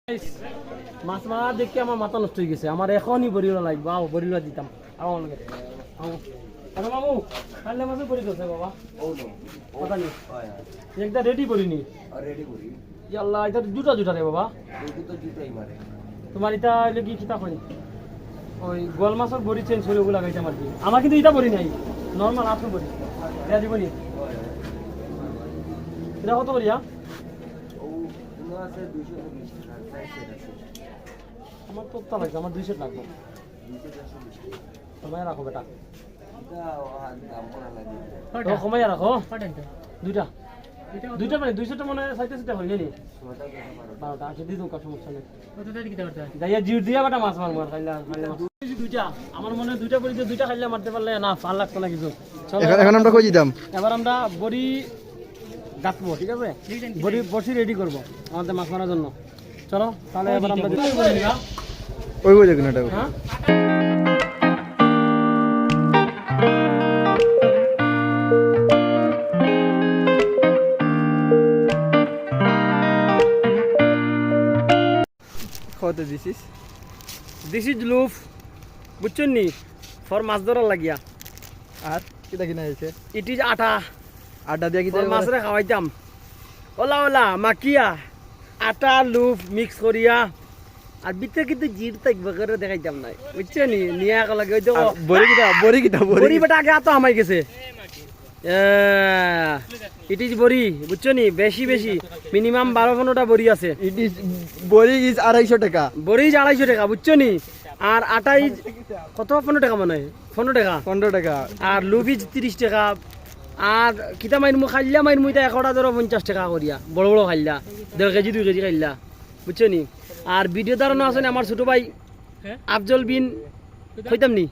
মাছ মারা দেখে আমার মাথা নষ্ট হয়ে গেছে। আমার এখনই বরিলা লাগবে, বরিলা দিতাম। মামু কালে মাছ বরি করছে বাবা, কথা নেই একটা রেডি করিনি। আল্লাহ এটা জুটা জুটা রে বাবা, তোমার এটা কি কিতা করি ওই গোল মাছের বড়ি চেঞ্জ করে ওগুলো লাগাইছে আমার কি। আমার কিন্তু এটা বড়ি নাই, নর্মাল আপনি বড়ি এটা দিবনি। এটা কত করিয়া? আমার তো লাগবে, আমার 200 লাগবে। সময় রাখো বেটা, সময় রাখো দুইটা দুইটা মানে 200টা মানে 60টা হয়ে নি 12টা আছে দিই তোমার সমস্যা নেই। যাইয়া জিউ দিয়া বেটা মাছ মারবো আর খাইলা দুইটা। আমার মনে হয় দুইটা বড়ি দুইটা খাইলে মারতে পারলে না, ভাল লাগতো না কিছু। এখন আমরা কই যেতাম? এবার আমরা বড়ি গাঁথবো, ঠিক আছে? বড়ি বসি রেডি করবো আমাদের মাছ মারার জন্য। চলো তাহলে এবার আমরা ওই বই দেখুন এটা। হ্যাঁ কত দিস ইজ লুফ বুঝছেন নি, ফর মাছ ধরার লাগিয়া। আর কিটা কিনা হয়েছে? ইট ইজ আটা, আটা দিয়ে কিটা মাছরে খাওয়াইতাম। ওলা ওলা মাকিয়া আটা লুফ মিক্স করিয়া আর ভিতরে কিন্তু জির থাকবে করে দেখাইতাম নাই, বুঝছেন নি? নিয়ে লাগে ওই দেখো বড়ি বেটা আগে আতো আমাই গেছে। ইট ইজ বড়ি, বুঝছো নি? বেশি বেশি মিনিমাম 12-15টা বড়ি আছে। ইট ইজ বড়ি ইজ 250 টাকা, বড়ি ইজ 250 টাকা, বুঝছো নি? আর আটা ইজ কত 15 টাকা মানে 15 টাকা। আর লুফ ইজ 30 টাকা। আর কিতা মাইরমু খাইলা মাইরমু এটা 1টা ধরো 50 টাকা করিয়া, বড় বড় খাইলা 1.5 কেজি 2 কেজি খাইলা, বুঝছো নি? আর ভিডিও দাঁড়ানো আছে আমার ছোট ভাই আফজল বিন, কইতাম নি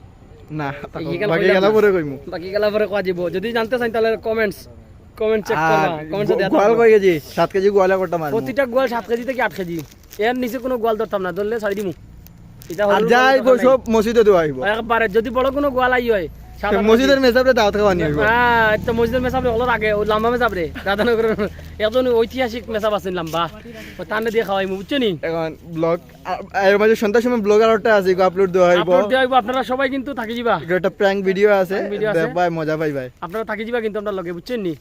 না বাকি গেলা পরে কইমু, বাকি গেলা পরে কয়া দিব। যদি জানতে চান তাহলে কমেন্টস চেক করবা। কমেন্টসে দেয়া গোয়াল কয় কেজি? 7 কেজি গোয়ালে করতে মারমু। প্রতিটা গোয়াল 7 কেজি থেকে 8 কেজি, এর নিচে কোনো গোয়াল ধরতাম না, ধরলে ছাড়ি দিমু। এটা আর যাই সব মসজিদে দেওয়া হইব একবারে। যদি বড় কোনো গোয়াল আই হয় মসজিদের মেসাবরে দাওয়াত খাওয়ানি হইব। হ্যাঁ এটা মসজিদের মেসাবরে হলো আগে ওই লম্বা মেসাবরে রাধানগরের একজন ঐতিহাসিক মেসাব আছে লম্বা, তানে দিয়ে খাওয়াইমু, বুঝছো নি? এখন ব্লগ এর মাঝে সন্ধ্যার সময় ব্লগ আর একটা আছে আপলোড দেওয়া হইব। আপনারা সবাই কিন্তু থাকি যাবা, একটা প্র্যাঙ্ক ভিডিও আছে, দেখবাই মজা পাইবাই। আপনারা থাকি যাবা কিন্তু আমরা লগে, বুঝছেন নি?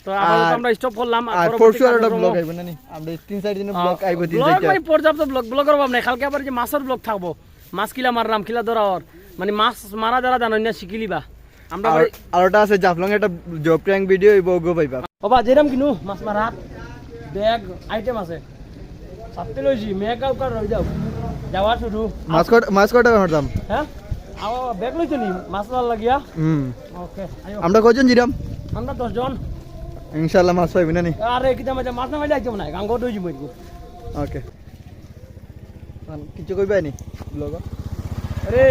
তো আমরা স্টপ করলাম। আর পরশু আর একটা ব্লগ আইব না নি, আমরা 3-4 দিনের ব্লগ আইব দিন যাইতা। ব্লগ পর্যাপ্ত ব্লগ করব না, কালকে আবার যে মাছের ব্লগ থাকবো, মাছ কিলা মারলাম কিলা ধরার, মানে মাছ মারা যারা জানো না শিখিলিবা। আমরা আর ওটা আছে জাফলং একটা জব প্র্যাঙ্ক ভিডিও হইব, গো পাইবা। বাবা যেরাম কিনু মাছ মারা ব্যাগ আইটেম আছে, সাথে লইছি মেকআপ কর রই যাও যাওয়া শুরু। মাছ কটা মারতাম? হ্যাঁ ব্যাগ লইছো নি মাছ মার লাগিয়া? ওকে আমরা কয়জন জিরাম? আমরা 10 জন ইনশাআল্লাহ মাছ পাইবি না নি? আরে কিটা মাছ না মাইলে আইছো না গাঙ্গো দই জিমই। ওকে কিছু কইবাই নি ব্লগ? আরে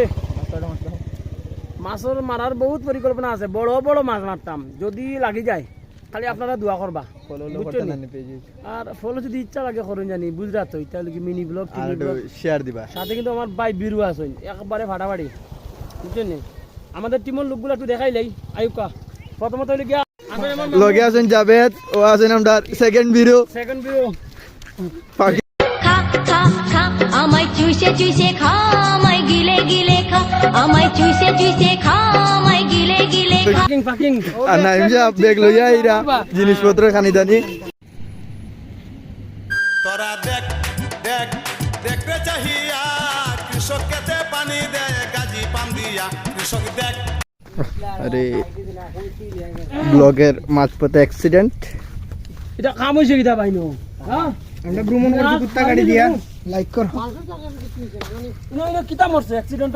মাছের মারার বহুত পরিকল্পনা আছে, বড় বড় মাছ মারতাম যদি লাগি যায়, খালি আপনারা দোয়া করবা। আর ফলো যদি ইচ্ছা লাগে করুন জানি, বুঝরা তো এটা কি মিনি ব্লগ শেয়ার দিবা। সাথে কিন্তু আমার ভাই বিরু আছে একবারে ফাটাফাটি, বুঝছেন নি? আমাদের টিমের লোকগুলো একটু দেখাইলাই। আয়ুকা প্রথমত হইলে গিয়া লগে আছেন জাভেদ, ও আছেন আমরা সেকেন্ড বিরু আমায় চুষে চুষে খা, আমায় গিলে গিলে খা, আমায় চুষে চুষে খা, আমায় গিলে গিলে খা। ফাকিং আর না ইমজা ব্যাগ লইয়া আইরা জিনিসপত্র খানি দানি। তোরা দেখ দেখ দেখতে চাহিয়া, কৃষক কেতে পানি দেয় গাজি পাম দিয়া, কৃষক দেখ। আরে ব্লগের মাঝপথে অ্যাক্সিডেন্ট, এটা কাম হইছে কিটা বাইনো? হ্যাঁ আমরা ভ্রমণ করতে কুত্তা গাড়ি দিয়া লাইক কর। না কিটা মরছে অ্যাক্সিডেন্ট?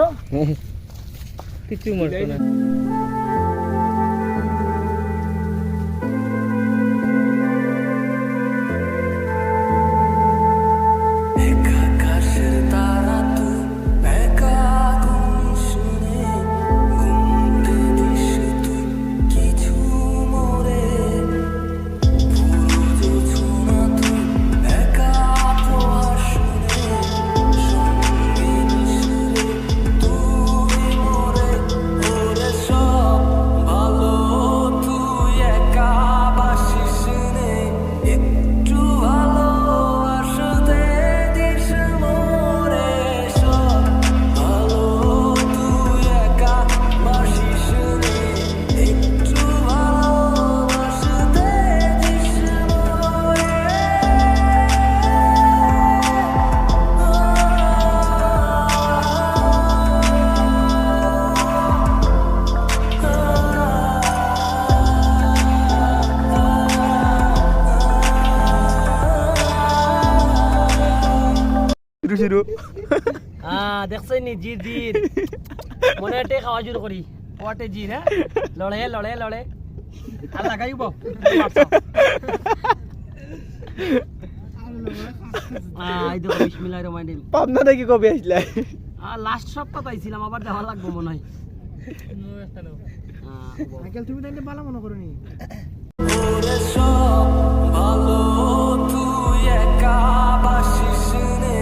কিছু মরছে না। শুরু শুরু দেখছেন নি জির জির মনে এটে খাওয়া শুরু করি ওয়াটে জির হ্যাঁ লড়ে লড়ে লড়ে আর লাগাইব এই দেখো বিসমিল্লাহির রহমানির রহিম পাবনা থেকে কবে আসলে লাস্ট সপ্তাহ পাইছিলাম আবার দেওয়া লাগবো মনে হয় তুমি তাইলে ভালো মনে করো নি ভালো তুই একা বাসিস নে